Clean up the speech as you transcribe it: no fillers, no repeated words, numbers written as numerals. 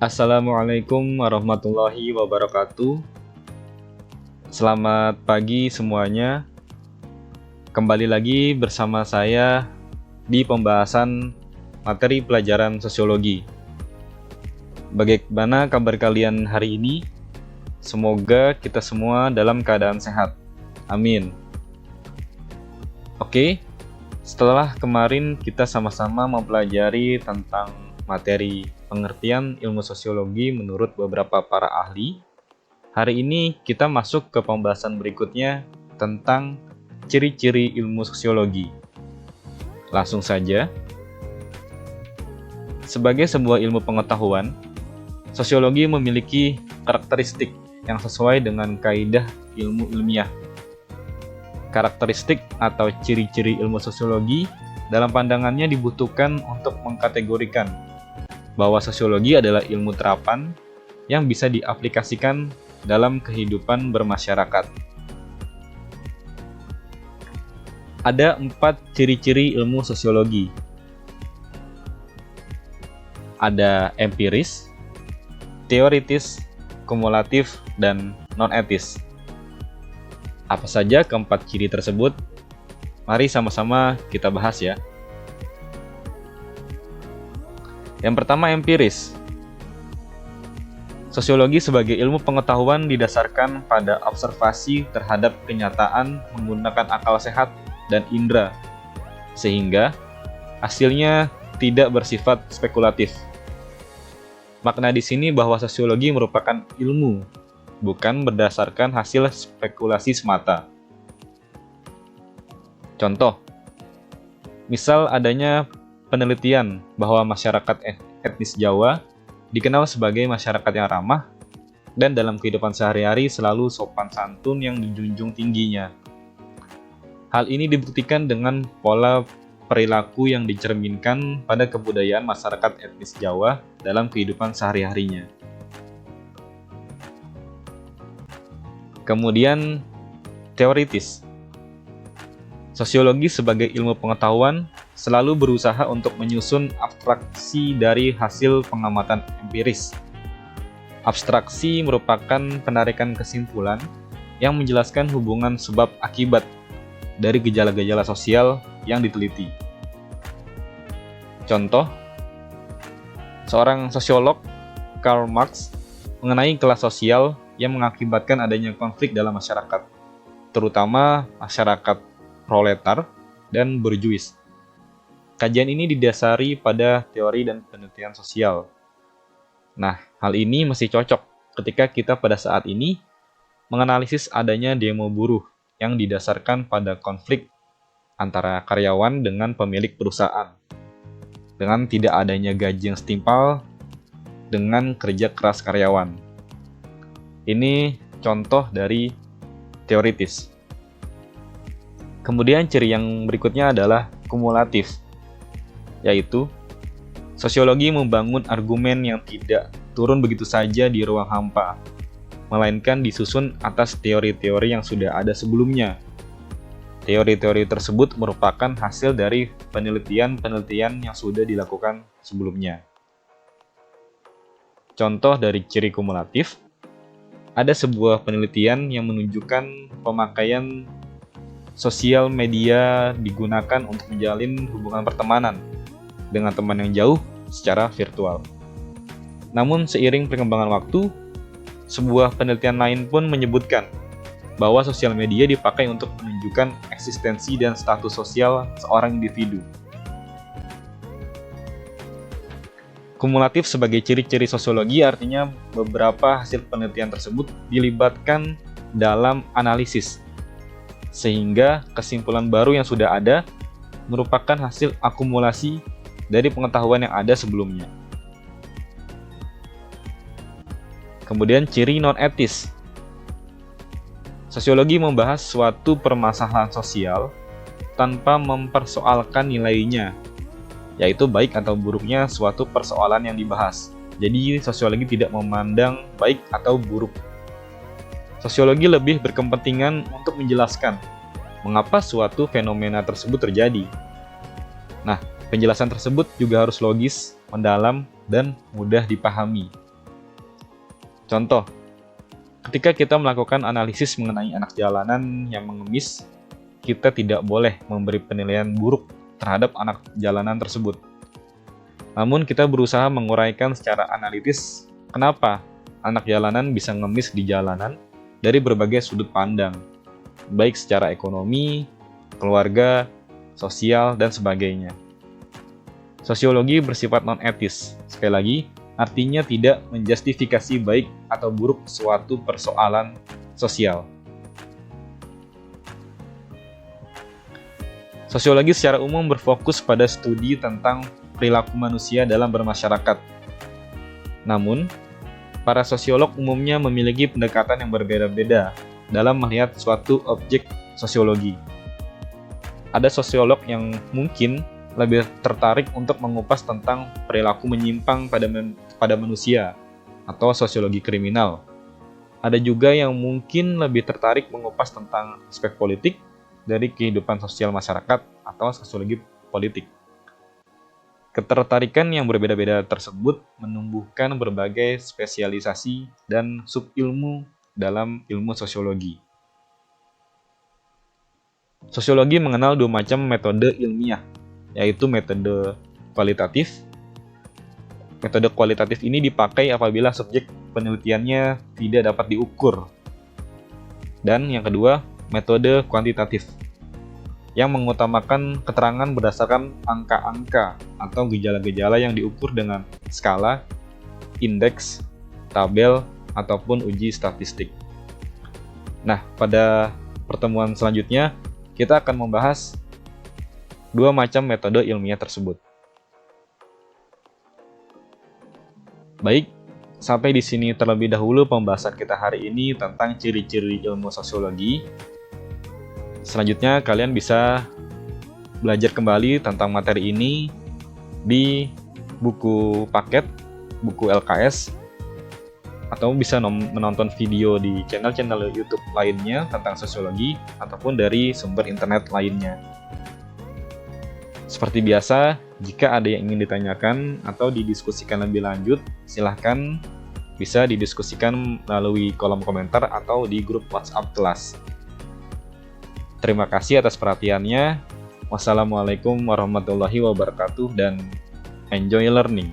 Assalamualaikum warahmatullahi wabarakatuh. Selamat pagi semuanya. Kembali lagi bersama saya di pembahasan materi pelajaran sosiologi. Bagaimana kabar kalian hari ini? Semoga kita semua dalam keadaan sehat. Amin. Oke, setelah kemarin kita sama-sama mempelajari tentang materi pengertian ilmu sosiologi menurut beberapa para ahli, hari ini kita masuk ke pembahasan berikutnya tentang ciri-ciri ilmu sosiologi. Langsung saja. Sebagai sebuah ilmu pengetahuan, sosiologi memiliki karakteristik yang sesuai dengan kaidah ilmu ilmiah. Karakteristik atau ciri-ciri ilmu sosiologi dalam pandangannya dibutuhkan untuk mengkategorikan bahwa sosiologi adalah ilmu terapan yang bisa diaplikasikan dalam kehidupan bermasyarakat. Ada 4 ciri-ciri ilmu sosiologi. Ada empiris, teoritis, kumulatif, dan non-etis. Apa saja keempat ciri tersebut? Mari sama-sama kita bahas ya. Yang pertama, empiris. Sosiologi sebagai ilmu pengetahuan didasarkan pada observasi terhadap kenyataan menggunakan akal sehat dan indera, sehingga hasilnya tidak bersifat spekulatif. Makna di sini bahwa sosiologi merupakan ilmu, bukan berdasarkan hasil spekulasi semata. Contoh, misal adanya penelitian bahwa masyarakat etnis Jawa dikenal sebagai masyarakat yang ramah dan dalam kehidupan sehari-hari selalu sopan santun yang dijunjung tingginya. Hal ini dibuktikan dengan pola perilaku yang dicerminkan pada kebudayaan masyarakat etnis Jawa dalam kehidupan sehari-harinya. Kemudian, teoritis. Sosiologi sebagai ilmu pengetahuan selalu berusaha untuk menyusun abstraksi dari hasil pengamatan empiris. Abstraksi merupakan penarikan kesimpulan yang menjelaskan hubungan sebab akibat dari gejala-gejala sosial yang diteliti. Contoh, seorang sosiolog, Karl Marx, mengenai kelas sosial yang mengakibatkan adanya konflik dalam masyarakat, terutama masyarakat proletar dan borjuis. Kajian ini didasari pada teori dan penelitian sosial. Nah, hal ini masih cocok ketika kita pada saat ini menganalisis adanya demo buruh yang didasarkan pada konflik antara karyawan dengan pemilik perusahaan, dengan tidak adanya gaji yang setimpal dengan kerja keras karyawan. Ini contoh dari teoritis. Kemudian ciri yang berikutnya adalah kumulatif, yaitu sosiologi membangun argumen yang tidak turun begitu saja di ruang hampa, melainkan disusun atas teori-teori yang sudah ada sebelumnya. Teori-teori tersebut merupakan hasil dari penelitian-penelitian yang sudah dilakukan sebelumnya. Contoh dari ciri kumulatif, ada sebuah penelitian yang menunjukkan pemakaian sosial media digunakan untuk menjalin hubungan pertemanan dengan teman yang jauh secara virtual. Namun seiring perkembangan waktu, sebuah penelitian lain pun menyebutkan bahwa sosial media dipakai untuk menunjukkan eksistensi dan status sosial seorang individu. Kumulatif sebagai ciri-ciri sosiologi artinya beberapa hasil penelitian tersebut dilibatkan dalam analisis, sehingga kesimpulan baru yang sudah ada merupakan hasil akumulasi dari pengetahuan yang ada sebelumnya. Kemudian ciri non-etis. Sosiologi membahas suatu permasalahan sosial tanpa mempersoalkan nilainya, yaitu baik atau buruknya suatu persoalan yang dibahas. Jadi sosiologi tidak memandang baik atau buruk. Sosiologi lebih berkepentingan untuk menjelaskan mengapa suatu fenomena tersebut terjadi. Nah, penjelasan tersebut juga harus logis, mendalam, dan mudah dipahami. Contoh, ketika kita melakukan analisis mengenai anak jalanan yang mengemis, kita tidak boleh memberi penilaian buruk terhadap anak jalanan tersebut. Namun kita berusaha menguraikan secara analitis kenapa anak jalanan bisa ngemis di jalanan dari berbagai sudut pandang, baik secara ekonomi, keluarga, sosial, dan sebagainya. Sosiologi bersifat non-etis. Sekali lagi, artinya tidak menjustifikasi baik atau buruk suatu persoalan sosial. Sosiologi secara umum berfokus pada studi tentang perilaku manusia dalam bermasyarakat. Namun, para sosiolog umumnya memiliki pendekatan yang berbeda-beda dalam melihat suatu objek sosiologi. Ada sosiolog yang mungkin lebih tertarik untuk mengupas tentang perilaku menyimpang pada manusia atau sosiologi kriminal. Ada juga yang mungkin lebih tertarik mengupas tentang aspek politik dari kehidupan sosial masyarakat atau sosiologi politik. Ketertarikan yang berbeda-beda tersebut menumbuhkan berbagai spesialisasi dan subilmu dalam ilmu sosiologi. Sosiologi mengenal dua macam metode ilmiah, yaitu metode kualitatif. Metode kualitatif ini dipakai apabila subjek penelitiannya tidak dapat diukur. Dan yang kedua, metode kuantitatif, yang mengutamakan keterangan berdasarkan angka-angka atau gejala-gejala yang diukur dengan skala, indeks, tabel, ataupun uji statistik. Nah, pada pertemuan selanjutnya, kita akan membahas dua macam metode ilmiah tersebut. Baik, sampai di sini terlebih dahulu pembahasan kita hari ini tentang ciri-ciri ilmu sosiologi. Selanjutnya, kalian bisa belajar kembali tentang materi ini di buku paket, buku LKS, atau bisa menonton video di channel-channel YouTube lainnya tentang sosiologi, ataupun dari sumber internet lainnya. Seperti biasa, jika ada yang ingin ditanyakan atau didiskusikan lebih lanjut, silahkan bisa didiskusikan melalui kolom komentar atau di grup WhatsApp kelas. Terima kasih atas perhatiannya. Wassalamualaikum warahmatullahi wabarakatuh dan enjoy learning.